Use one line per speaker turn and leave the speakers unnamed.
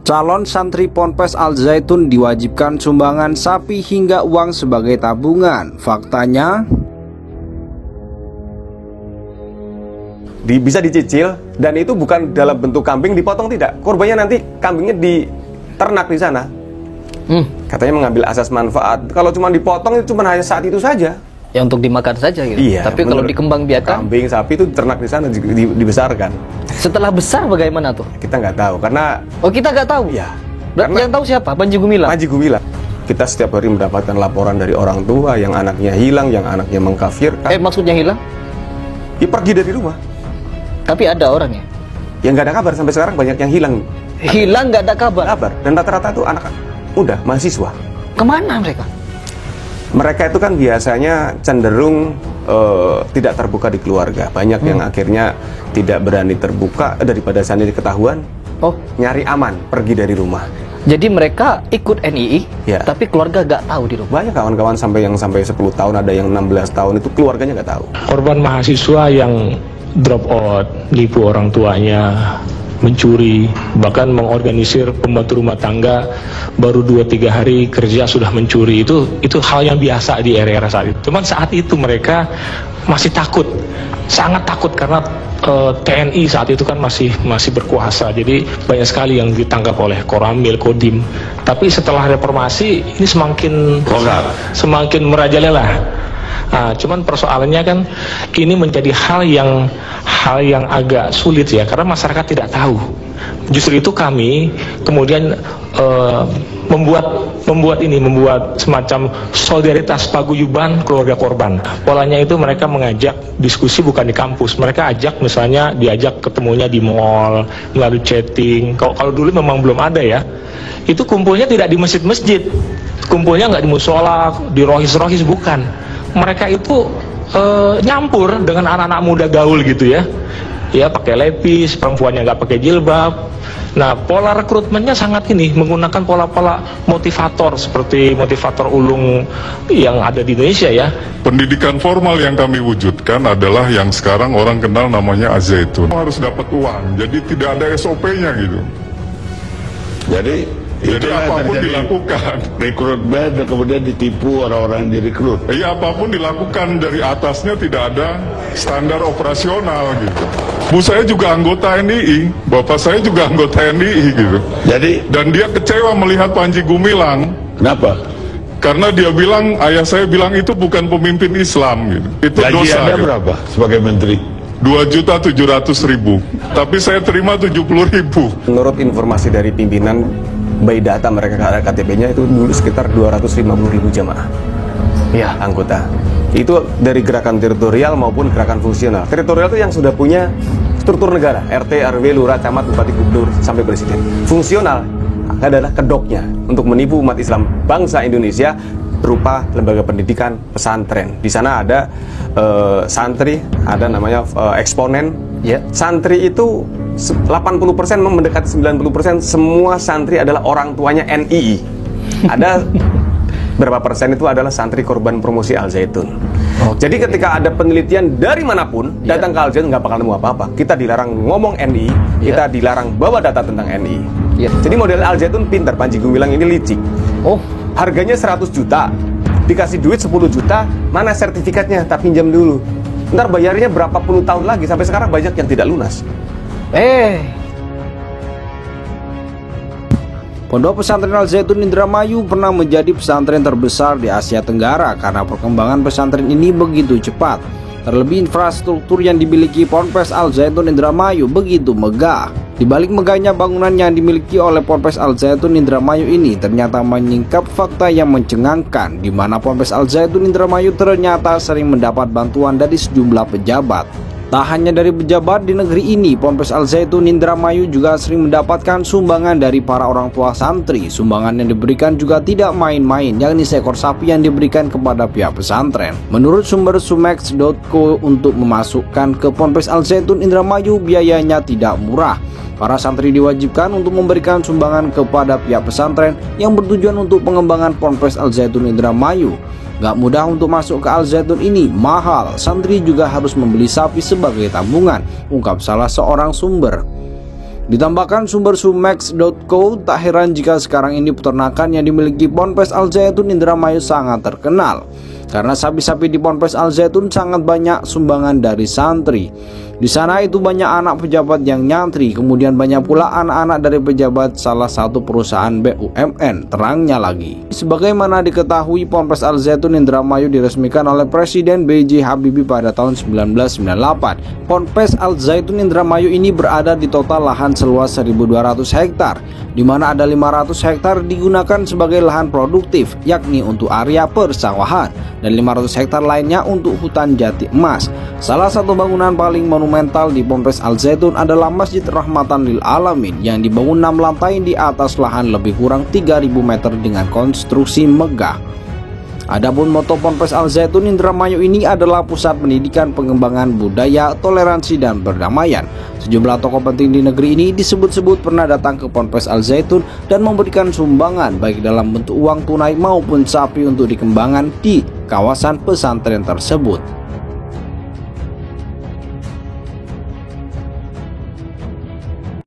Calon santri Ponpes Al Zaitun diwajibkan sumbangan sapi hingga uang sebagai tabungan. Faktanya,
bisa dicicil, dan itu bukan dalam bentuk kambing dipotong, tidak. Korbannya nanti kambingnya diternak di sana. Katanya mengambil asas manfaat. Kalau cuma dipotong itu cuma hanya saat itu saja.
Ya untuk dimakan saja gitu.
Iya,
tapi kalau dikembang biakan,
kambing, sapi itu diternak di sana, dibesarkan.
Setelah besar bagaimana tuh?
Kita nggak tahu, karena
kita nggak tahu.
Ya.
Yang tahu siapa? Panji Gumilang.
Panji Gumilang. Kita setiap hari mendapatkan laporan dari orang tua yang anaknya hilang, yang anaknya mengkafirkan.
Maksudnya hilang?
Ya pergi dari rumah.
Tapi ada orangnya.
Yang nggak ada kabar sampai sekarang, banyak yang hilang.
Hilang nggak ada kabar.
Dan rata-rata itu anak muda, mahasiswa.
Kemana mereka?
Mereka itu kan biasanya cenderung tidak terbuka di keluarga. Banyak yang akhirnya tidak berani terbuka daripada sendiri ketahuan. Nyari aman, pergi dari rumah.
Jadi mereka ikut NII,
ya,
tapi keluarga nggak tahu di rumah.
Banyak kawan-kawan sampai 10 tahun, ada yang 16 tahun itu keluarganya nggak tahu.
Korban mahasiswa yang drop out, nipu orang tuanya, mencuri, bahkan mengorganisir pembantu rumah tangga baru 2-3 hari kerja sudah mencuri. Itu hal yang biasa di era-era saat itu. Cuman saat itu mereka masih takut, sangat takut, karena TNI saat itu kan masih berkuasa. Jadi banyak sekali yang ditangkap oleh Koramil, Kodim. Tapi setelah reformasi ini semakin merajalela. Cuman persoalannya kan ini menjadi hal yang agak sulit ya, karena masyarakat tidak tahu. Justru itu kami kemudian membuat semacam solidaritas paguyuban keluarga korban. Polanya itu mereka mengajak diskusi bukan di kampus, mereka diajak ketemunya di mall, melalui chatting. Kalau dulu memang belum ada ya, itu kumpulnya tidak di masjid-masjid, kumpulnya nggak di musola, di rohis-rohis, bukan. Mereka itu nyampur dengan anak-anak muda gaul gitu ya, pakai lepis, perempuannya nggak pakai jilbab. Nah, pola rekrutmennya sangat menggunakan pola-pola motivator seperti motivator ulung yang ada di Indonesia ya.
Pendidikan formal yang kami wujudkan adalah yang sekarang orang kenal namanya Al-Zaitun. Harus dapat uang, jadi tidak ada SOP-nya gitu. Jadi apapun dilakukan,
rekrutmen dan kemudian ditipu orang-orang yang direkrut.
Iya, apapun dilakukan dari atasnya, tidak ada standar operasional gitu. Bu saya juga anggota NII, bapak saya juga anggota NII gitu. Dan dia kecewa melihat Panji Gumilang.
Kenapa?
Karena dia bilang, ayah saya bilang itu bukan pemimpin Islam gitu. Itu
gaji
dosa.
Anda berapa sebagai menteri?
2.700.000, tapi saya terima 70.000.
Menurut informasi dari pimpinan, by data mereka KTP-nya itu dulu sekitar 250.000 jamaah anggota. Itu dari gerakan teritorial maupun gerakan fungsional. Teritorial itu yang sudah punya struktur negara, RT, RW, lurah, camat, bupati, gubernur, sampai presiden. Fungsional adalah kedoknya untuk menipu umat Islam bangsa Indonesia berupa lembaga pendidikan pesantren. Di sana ada santri, ada namanya eksponen. Santri itu 80% mendekati 90%, semua santri adalah orang tuanya NII. Ada berapa persen itu adalah santri korban promosi Al-Zaitun. Jadi ketika ada penelitian dari manapun datang ke Al-Zaitun, nggak bakal nemu apa-apa. Kita dilarang ngomong NII, kita dilarang bawa data tentang NII. Jadi model Al-Zaitun pintar, Panji Gumilang ini licik. Harganya 100 juta, dikasih duit 10 juta, mana sertifikatnya? Tak pinjam dulu. Ntar bayarnya berapa puluh tahun lagi, sampai sekarang banyak yang tidak lunas.
Pondok Pesantren Al-Zaitun Indramayu pernah menjadi pesantren terbesar di Asia Tenggara karena perkembangan pesantren ini begitu cepat. Terlebih infrastruktur yang dimiliki Ponpes Al-Zaitun Indramayu begitu megah. Di balik megahnya bangunan yang dimiliki oleh Ponpes Al-Zaitun Indramayu ini ternyata menyingkap fakta yang mencengangkan, di mana Ponpes Al-Zaitun Indramayu ternyata sering mendapat bantuan dari sejumlah pejabat. Tak hanya dari pejabat di negeri ini, Ponpes Al-Zaitun Indramayu juga sering mendapatkan sumbangan dari para orang tua santri. Sumbangan yang diberikan juga tidak main-main, yakni seekor sapi yang diberikan kepada pihak pesantren. Menurut sumber sumex.co, untuk memasukkan ke Ponpes Al-Zaitun Indramayu biayanya tidak murah. Para santri diwajibkan untuk memberikan sumbangan kepada pihak pesantren yang bertujuan untuk pengembangan Ponpes Al-Zaitun Indramayu. Gak mudah untuk masuk ke Al-Zaitun ini, mahal. Santri juga harus membeli sapi sebagai tabungan, ungkap salah seorang sumber. Ditambahkan sumber sumex.co, tak heran jika sekarang ini peternakan yang dimiliki Ponpes Al Zaitun Indramayu sangat terkenal. Karena sapi-sapi di Ponpes Al Zaitun sangat banyak sumbangan dari santri. Di sana itu banyak anak pejabat yang nyantri, kemudian banyak pula anak-anak dari pejabat salah satu perusahaan BUMN. Terangnya lagi, sebagaimana diketahui, Ponpes Al Zaitun Indramayu diresmikan oleh Presiden B.J. Habibie pada tahun 1998. Ponpes Al Zaitun Indramayu ini berada di total lahan seluas 1.200 hektar, di mana ada 500 hektar digunakan sebagai lahan produktif, yakni untuk area persawahan, dan 500 hektar lainnya untuk hutan jati emas. Salah satu bangunan paling monumental di Ponpes Al Zaitun adalah Masjid Rahmatan Lil Alamin yang dibangun 6 lantai di atas lahan lebih kurang 3.000 meter dengan konstruksi megah. Adapun moto Ponpes Al Zaitun Indramayu ini adalah pusat pendidikan, pengembangan budaya, toleransi, dan perdamaian. Sejumlah tokoh penting di negeri ini disebut-sebut pernah datang ke Ponpes Al Zaitun dan memberikan sumbangan baik dalam bentuk uang tunai maupun sapi untuk dikembangkan di kawasan pesantren tersebut.